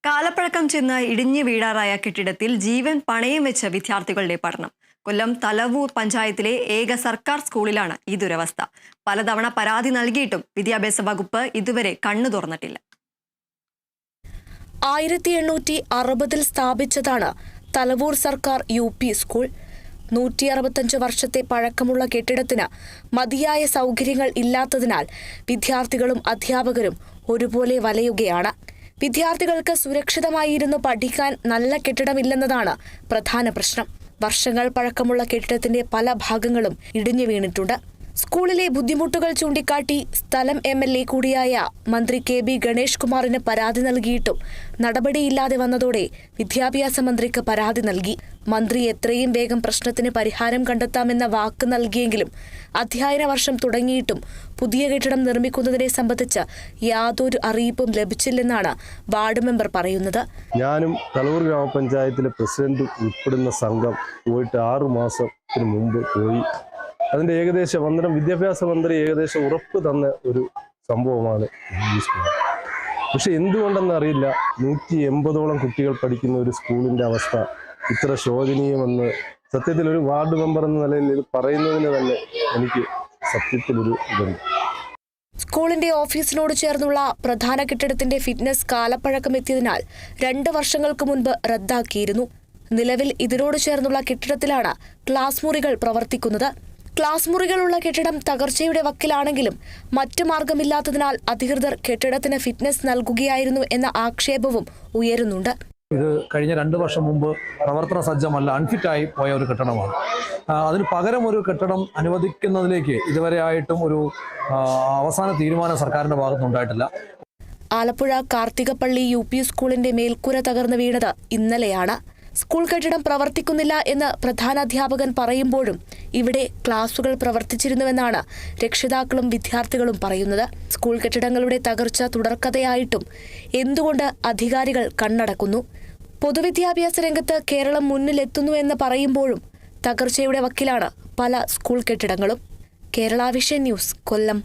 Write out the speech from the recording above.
കാലപ്പഴക്കം ചെന്ന് ഇടിഞ്ഞു വീഴാറായ കെട്ടിടത്തിൽ ജീവൻ പണയം വെച്ച വിദ്യാർത്ഥികളുടെ പഠനം. കൊല്ലം തലവൂർ പഞ്ചായത്തിലെ ഏക സർക്കാർ സ്കൂളിലാണ് ഈ ദുരവസ്ഥ. പലതവണ പരാതി നൽകിയിട്ടും വിദ്യാഭ്യാസ വകുപ്പ് ഇതുവരെ കണ്ണു തുറന്നിട്ടില്ല. 1860 സ്ഥാപിച്ചതാണ് തലവൂർ സർക്കാർ UP സ്കൂൾ. 165 വർഷത്തെ പഴക്കമുള്ള കെട്ടിടത്തിന് മതിയായ സൗകര്യങ്ങൾ ഇല്ലാത്തതിനാൽ വിദ്യാർത്ഥികളും അധ്യാപകരും ഒരുപോലെ വലയുകയാണ്. വിദ്യാർത്ഥികൾക്ക് സുരക്ഷിതമായിരുന്നു പഠിക്കാൻ നല്ല കെട്ടിടമില്ലെന്നതാണ് പ്രധാന പ്രശ്നം. വർഷങ്ങൾ പഴക്കമുള്ള കെട്ടിടത്തിന്റെ പല ഭാഗങ്ങളും ഇടിഞ്ഞു വീണിട്ടുണ്ട്. സ്കൂളിലെ ബുദ്ധിമുട്ടുകൾ ചൂണ്ടിക്കാട്ടി സ്ഥലം MLA കൂടിയായ മന്ത്രി KB ഗണേഷ് കുമാറിന് പരാതി നൽകിയിട്ടും നടപടിയില്ലാതെ വന്നതോടെ വിദ്യാഭ്യാസ മന്ത്രിക്ക് പരാതി നൽകി. മന്ത്രി എത്രയും വേഗം പ്രശ്നത്തിന് പരിഹാരം കണ്ടെത്താമെന്ന വാക്ക് നൽകിയെങ്കിലും അധ്യയന വർഷം തുടങ്ങിയിട്ടും പുതിയ കെട്ടിടം നിർമ്മിക്കുന്നതിനെ സംബന്ധിച്ച് യാതൊരു അറിയിപ്പും ലഭിച്ചില്ലെന്നാണ് വാർഡ് മെമ്പർ പറയുന്നത്. ഞാനും തലവൂർ ഗ്രാമപഞ്ചായത്തിലെ പ്രസിഡന്റ് ഉൾപ്പെടുന്ന സംഘം പോയിട്ട് 6 മാസത്തിന് മുമ്പ് പോയി. അതിന്റെ ഏകദേശം വിദ്യാഭ്യാസ മന്ത്രി ഏകദേശം ഉറപ്പ് തന്ന ഒരു സംഭവമാണ് ഈ സ്കൂൾ. പക്ഷെ എന്തുകൊണ്ടെന്ന് അറിയില്ല, 180ഓളം കുട്ടികൾ പഠിക്കുന്ന ഒരു സ്കൂളിന്റെ അവസ്ഥ ഇത്ര ശോചനീയമെന്ന് സത്യത്തിൽ ഒരു വാർഡ് മെമ്പർ എന്ന നിലയിൽ ഇത് പറയുന്നതിന് തന്നെ എനിക്ക് സത്യത്തിലൊരു ഇതുണ്ട്. സ്കൂളിന്റെ ഓഫീസിനോട് ചേർന്നുള്ള പ്രധാന കെട്ടിടത്തിന്റെ ഫിറ്റ്നസ് കാലപ്പഴക്കം എത്തിയതിനാൽ 2 വർഷങ്ങൾക്ക് മുൻപ് റദ്ദാക്കിയിരുന്നു. നിലവിൽ ഇതിനോട് ചേർന്നുള്ള കെട്ടിടത്തിലാണ് ക്ലാസ് മുറികൾ പ്രവർത്തിക്കുന്നത്. ക്ലാസ് മുറികളുള്ള കെട്ടിടം തകർച്ചയുടെ വക്കിലാണെങ്കിലും മറ്റു മാർഗമില്ലാത്തതിനാൽ അധികൃതർ കെട്ടിടത്തിന് ഫിറ്റ്നസ് നൽകുകയായിരുന്നു എന്ന ആക്ഷേപവും ഉയരുന്നുണ്ട്. ഇത് കഴിഞ്ഞ 2 വർഷം മുമ്പ് പ്രവർത്തന സജ്ജമല്ല, അൺഫിറ്റായി പോയ ഒരു കെട്ടിടമാണ്. അതിന് പകരം ഒരു കെട്ടിടം അനുവദിക്കുന്നതിലേക്ക് ഇതുവരെ ആയിട്ടും ഒരു അവസാന തീരുമാനം സർക്കാരിന്റെ ഭാഗത്തുനിന്നുണ്ടായിട്ടില്ല. ആലപ്പുഴ കാർത്തികപ്പള്ളി UP സ്കൂളിന്റെ മേൽക്കൂര തകർന്നു വീണത് ഇന്നലെയാണ്. സ്കൂൾ കെട്ടിടം പ്രവർത്തിക്കുന്നില്ല എന്ന് പ്രധാനാധ്യാപകൻ പറയുമ്പോഴും ഇവിടെ ക്ലാസുകൾ പ്രവർത്തിച്ചിരുന്നുവെന്നാണ് രക്ഷിതാക്കളും വിദ്യാർത്ഥികളും പറയുന്നത്. സ്കൂൾ കെട്ടിടങ്ങളുടെ തകർച്ച തുടർക്കഥയായിട്ടും എന്തുകൊണ്ട് അധികാരികൾ കണ്ണടക്കുന്നു? പൊതുവിദ്യാഭ്യാസ രംഗത്ത് കേരളം മുന്നിലെത്തുന്നു എന്ന് പറയുമ്പോഴും തകർച്ചയുടെ വക്കിലാണ് പല സ്കൂൾ കെട്ടിടങ്ങളും. കേരള വിഷൻ ന്യൂസ്, കൊല്ലം.